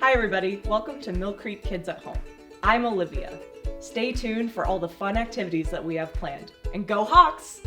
Hi everybody, welcome to Mill Creek Kids at Home. I'm Olivia. Stay tuned for all the fun activities that we have planned. And go Hawks!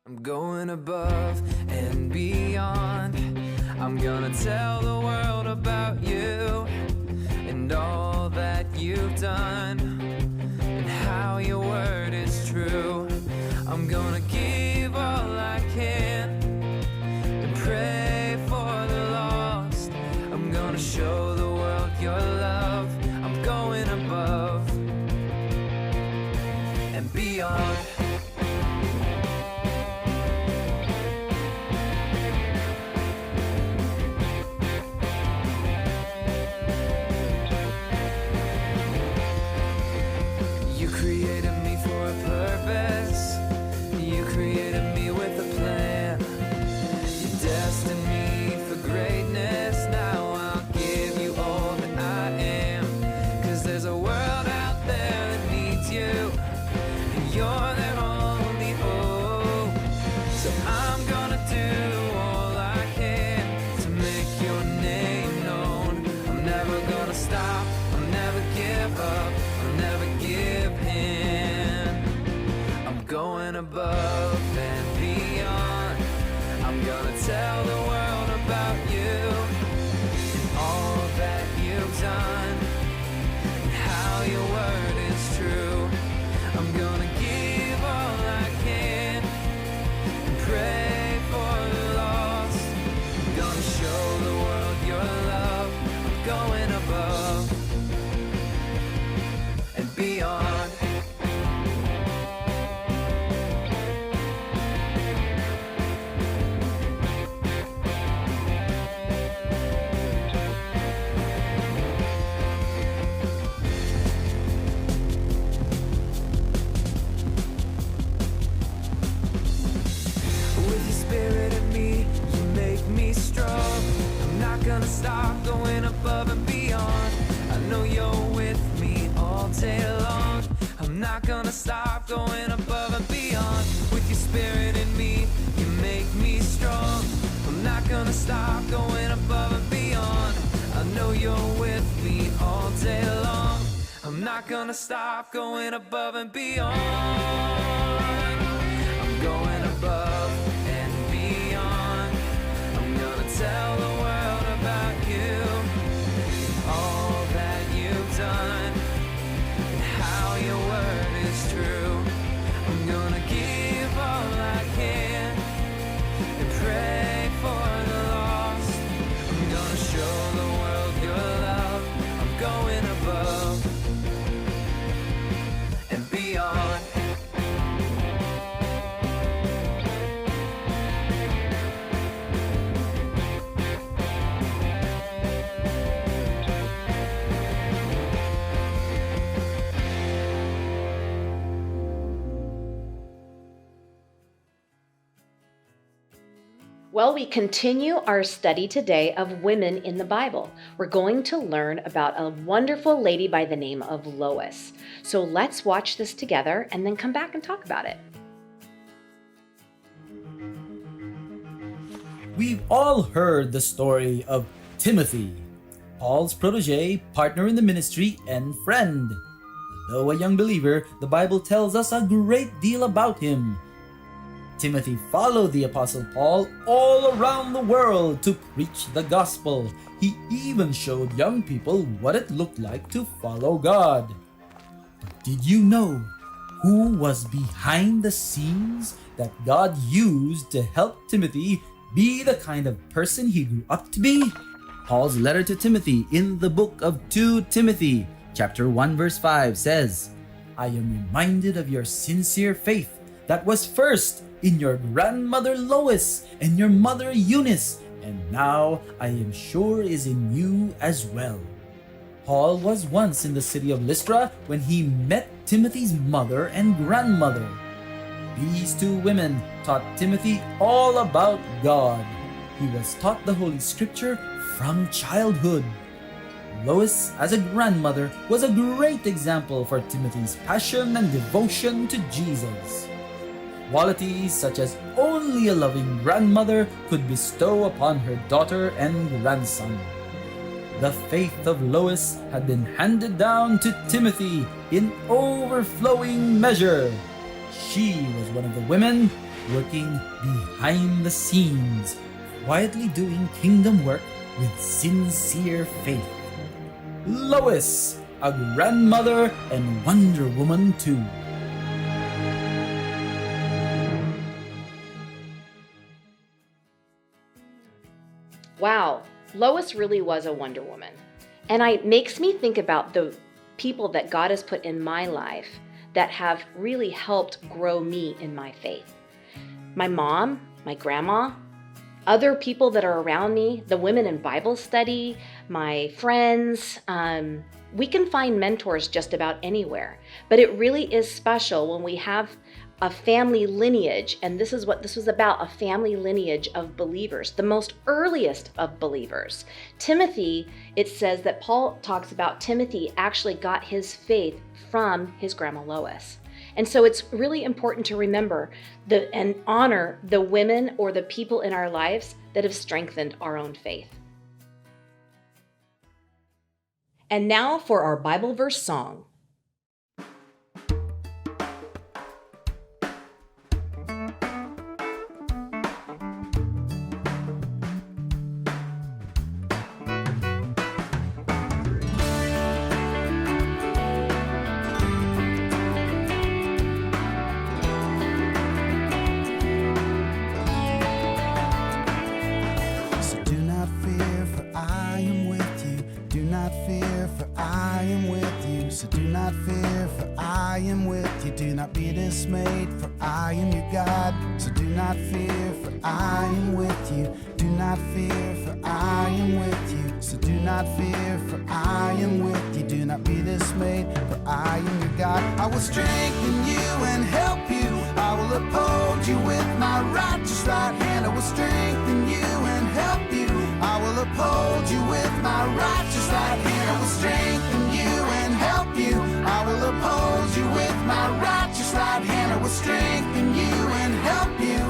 I'm going above and beyond. I'm gonna tell the world about you and all that you've done and how your word is true. I'm gonna give all I can and pray for the lost. I'm gonna show the world your love. I'm going above and beyond. You created me for a purpose. You created me with a plan. You destined me for greatness. Now I'll give you all that I am. 'Cause there's a world out there that needs you, and you're their only hope. So I'm gonna do all I can to make your name known. I'm never gonna stop, I'll never give up, I'll never give in. I'm going above and beyond. gonna tell the world about you and all that you've done and how your word is true. I'm gonna give all I can and pray for the lost. I'm gonna show the world your love. I'm going above and beyond. With your spirit in me, you make me strong. I'm not gonna stop going above and beyond. I know you're with me all day long. I'm not gonna stop going above and beyond. With your spirit in me, you make me strong. I'm not gonna stop going above and beyond. I know you're with me all day long. I'm not gonna stop going above and beyond. I'm going above and beyond. I'm gonna tell the world about you, all that you've done, and how your word is true. I'm gonna give all I can and pray for the lost. I'm gonna show the world your love. I'm going above and beyond. Well, we continue our study today of women in the Bible. We're going to learn about a wonderful lady by the name of Lois. So let's watch this together and then come back and talk about it. We've all heard the story of Timothy, Paul's protege, partner in the ministry, and friend. Though a young believer, the Bible tells us a great deal about him. Timothy followed the Apostle Paul all around the world to preach the gospel. He even showed young people what it looked like to follow God. But did you know who was behind the scenes that God used to help Timothy be the kind of person he grew up to be? Paul's letter to Timothy in the book of 2 Timothy, chapter 1 verse 5 says, I am reminded of your sincere faith that was first in your grandmother Lois and your mother Eunice, and now I am sure is in you as well. Paul was once in the city of Lystra when he met Timothy's mother and grandmother. These two women taught Timothy all about God. He was taught the Holy Scripture from childhood. Lois, as a grandmother, was a great example for Timothy's passion and devotion to Jesus. Qualities such as only a loving grandmother could bestow upon her daughter and grandson. The faith of Lois had been handed down to Timothy in overflowing measure. She was one of the women working behind the scenes, quietly doing kingdom work with sincere faith. Lois, a grandmother and Wonder Woman too. Wow, Lois really was a Wonder Woman. And it makes me think about the people that God has put in my life that have really helped grow me in my faith. My mom, my grandma, other people that are around me, the women in Bible study, my friends. We can find mentors just about anywhere, but it really is special when we have a family lineage, and this is what this was about, a family lineage of believers, the most earliest of believers. Timothy, it says that Paul talks about Timothy actually got his faith from his grandma Lois. And so it's really important to remember and honor the women or the people in our lives that have strengthened our own faith. And now for our Bible verse song. you. Do not be dismayed, for I am your God. So do not fear, for I am with you. Do not fear, for I am with you. So do not fear, for I am with you. Do not be dismayed, for I am your God. I will strengthen you and help you. I will uphold you with my righteous right hand. I will strengthen you and help you. I will uphold you with my righteous right hand. I will strengthen you and help you. I will uphold you with my righteous right hand. I will strengthen you and help you.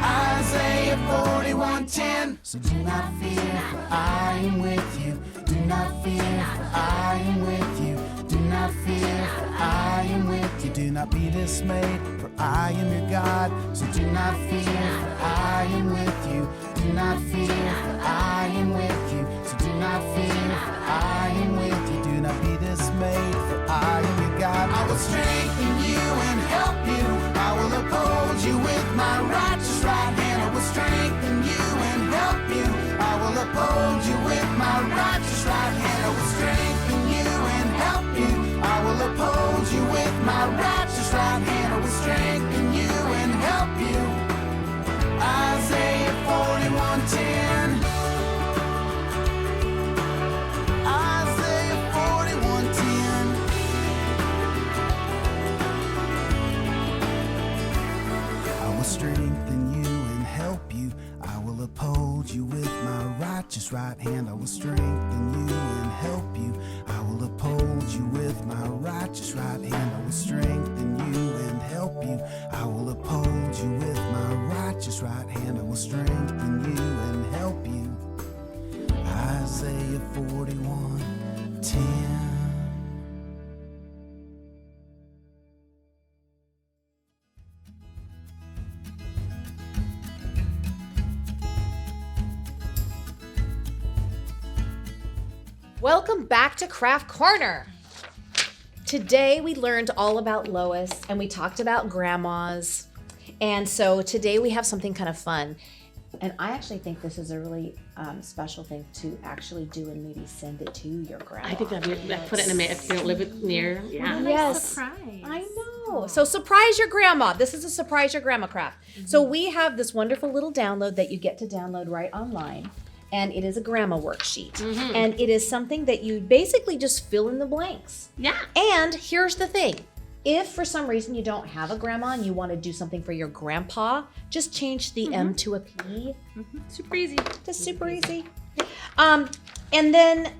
Isaiah 41:10. So do not fear, for I am with you. Do not fear, for I am with you. Do not fear, for I am with you. Do not be dismayed, for I am your God. So do not fear, for I am with you. Do not fear, for I am with you. So do not fear, for I am with you. Do not be dismayed, for I am your God. I will strengthen you and help you. I will uphold you with my righteous right hand. I will strengthen you and help you. I will uphold you with my righteous right hand. I will strengthen you and help you. I will uphold you with my righteous right hand. I will strengthen you and help you. Isaiah 41:10. Isaiah 41:10. I will strengthen you and help you. I will uphold you with my righteous right hand. I will strengthen you and help you. I will uphold you with my righteous right hand. I will strengthen you and help you. I will uphold you with my righteous right hand. I will strengthen you and help you. Isaiah 41:10. Welcome back to Craft Corner. Today we learned all about Lois and we talked about grandmas. And so today we have something kind of fun. And I actually think this is a really special thing to actually do and maybe send it to your grandma. I think that'd be, put it in a mail if you don't live it near. Yeah. Yes. Surprise. I know. So surprise your grandma. This is a surprise your grandma craft. So we have this wonderful little download that you get to download right online. And it is a grandma worksheet. And it is something that you basically just fill in the blanks. Yeah. And here's the thing. If for some reason you don't have a grandma and you want to do something for your grandpa, just change the M to a P. Super easy. Just super easy. And then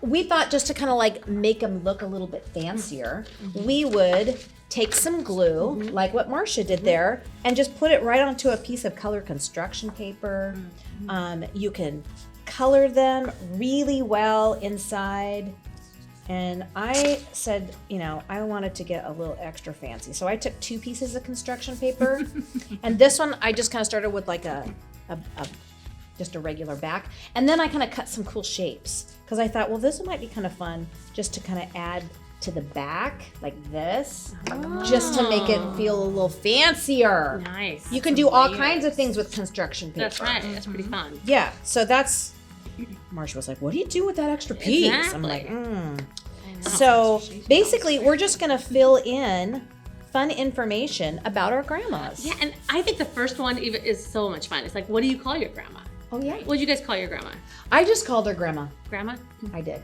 we thought just to kind of like make them look a little bit fancier, we would take some glue, like what Marcia did there, and just put it right onto a piece of colored construction paper. You can color them really well inside. And I said, you know, I wanted to get a little extra fancy. So I took 2 pieces of construction paper. And this one, I just kind of started with like just a regular back. And then I kind of cut some cool shapes. Because I thought, well, this might be kind of fun just to kind of add to the back like this, just to make it feel a little fancier. Nice. You can do all kinds of things with construction paper. That's right. That's pretty fun. Yeah, so that's, Marcia was like, what do you do with that extra piece? I'm like, Exactly. So basically, we're just gonna fill in fun information about our grandmas. Yeah, and I think the first one even is so much fun. It's like, what do you call your grandma? Oh yeah. What did you guys call your grandma? I just called her grandma. Grandma? I did.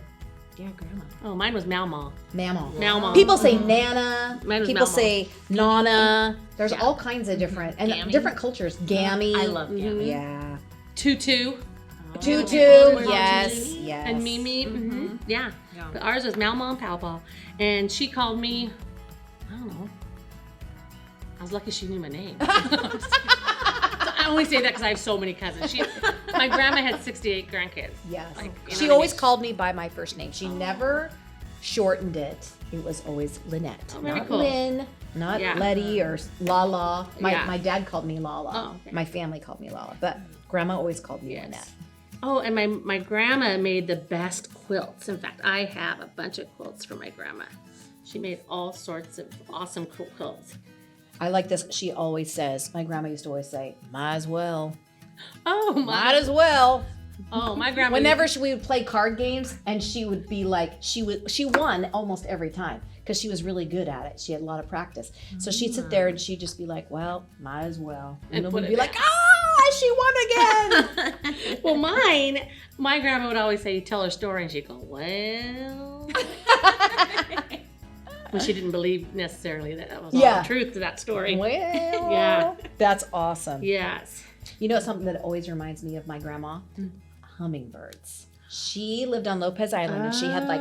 Yeah, grandma. Oh, mine was Mama. Mama. Mama. People say Nana. Mine was People Mama. say Nana. There's Yeah. all kinds of different and Gammy. different cultures. Gammy. I love Gammy. Yeah. Tutu. Tutu. Tutu. Yes. Yes. And Mimi. Yeah. Yeah. But ours was Mama and Pawpaw. And she called me, I don't know. I was lucky she knew my name. I only say that because I have so many cousins. My grandma had 68 grandkids. Yes. Like, you know She what I always mean? called me by my first name. She never shortened it. It was always Lynette. Oh, very not cool. Lynn, not Yeah. Letty or Lala. Yeah. My dad called me Lala. Oh, okay. My family called me Lala. But grandma always called me Yes. Lynette. Oh, and my grandma made the best quilts. In fact, I have a bunch of quilts from my grandma. She made all sorts of awesome cool quilts. I like this. She always says, my grandma used to always say, might as well. Oh Might as well. my grandma. Whenever we would play card games and she would be like, she won almost every time. because she was really good at it. She had a lot of practice. So she'd sit there and she'd just be like, well, might as well. And then we'd be like, she won again. Well, my grandma would always say, tell her story, and she'd go, well. Well, she didn't believe necessarily that was all the truth to that story. Well, Yeah. that's awesome. Yes. You know something that always reminds me of my grandma? Hummingbirds. She lived on Lopez Island and she had like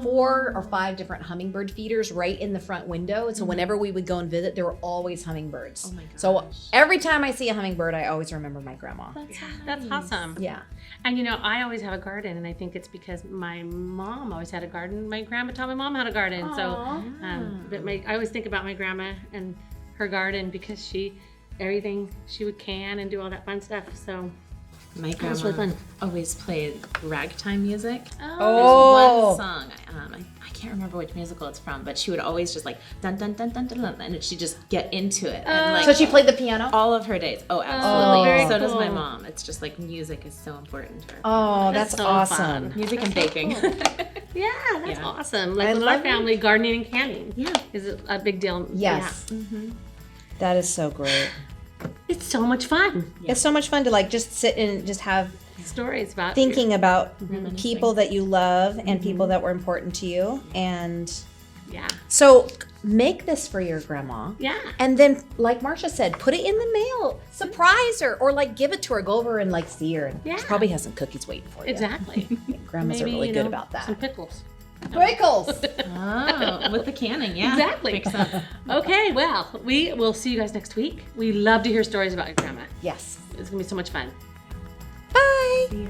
4 or 5 different hummingbird feeders right in the front window. And so whenever we would go and visit, there were always hummingbirds. Oh my gosh. So every time I see a hummingbird, I always remember my grandma. That's awesome. Yeah. And you know, I always have a garden, and I think it's because my mom always had a garden. My grandma taught my mom how to garden. So, but I always think about my grandma and her garden because everything she would can and do all that fun stuff. So My that was grandma really fun. always played ragtime music. Oh. There's one song, I can't remember which musical it's from, but she would always just like dun dun dun dun dun, dun and she'd just get into it. And like So she played the piano? all of her days. Oh, absolutely. very So does my cool. mom. It's just like music is so important to her. Oh, that's so awesome. fun. Music and baking. Yeah, that's Yeah. awesome. Like I with love our family, gardening and canning Yeah. is a big deal. Yes. That is so great. Yeah. It's so much fun. It's so much fun to like just sit and just have Stories about thinking about Reminiscing. people that you love and people that were important to you. And Yeah. so make this for your grandma. Yeah. And then, like Marcia said, put it in the mail. Surprise her. Or like give it to her. Go over and like see her. And Yeah. she probably has some cookies waiting for you. Exactly. Grandmas Maybe, are really you good know, about Some that. pickles. Pickles. Oh, with the canning, yeah. Exactly. Makes sense. Okay, well, we will see you guys next week. We love to hear stories about your grandma. Yes. It's gonna be so much fun. Bye.